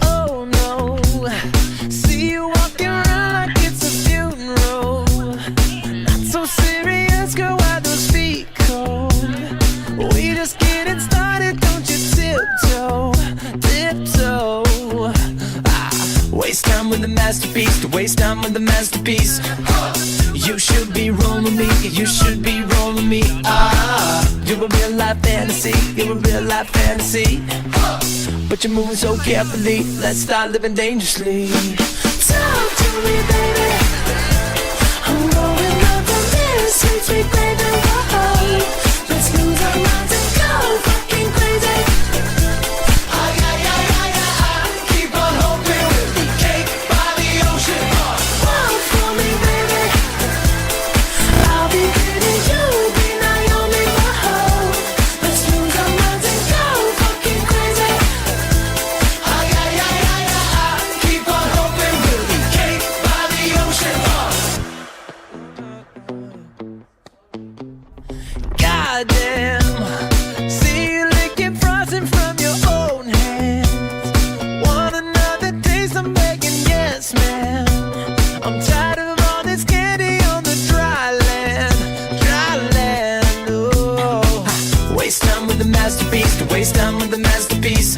Oh no, see you walking around like it's a funeral. Not so serious, girl, why those feet cold? We just getting started, don't you tiptoe, tiptoe. Waste time with the masterpiece, to waste time with the masterpiece. You should be rolling me, you should be rolling me. You're a real life fantasy, you're a real life fantasy. But you're moving so carefully, let's start living dangerously. Talk to me, baby. I'm going up on this, sweet, sweet baby. Whoa. Let's lose our minds and go fucking crazy. Keep on hoping we'll be cake by the ocean. Walk for me, baby. I'll be pretty, you'll be Naomi. Whoa. Let's lose our minds and go fucking crazy. Keep on hoping we'll be cake by the ocean. Goddamn, see you licking frosting from your own hands. Want another taste? I'm begging, yes, man. I'm tired of all this candy on the dry land, dry land. Oh, waste time with the masterpiece, to waste time with the masterpiece.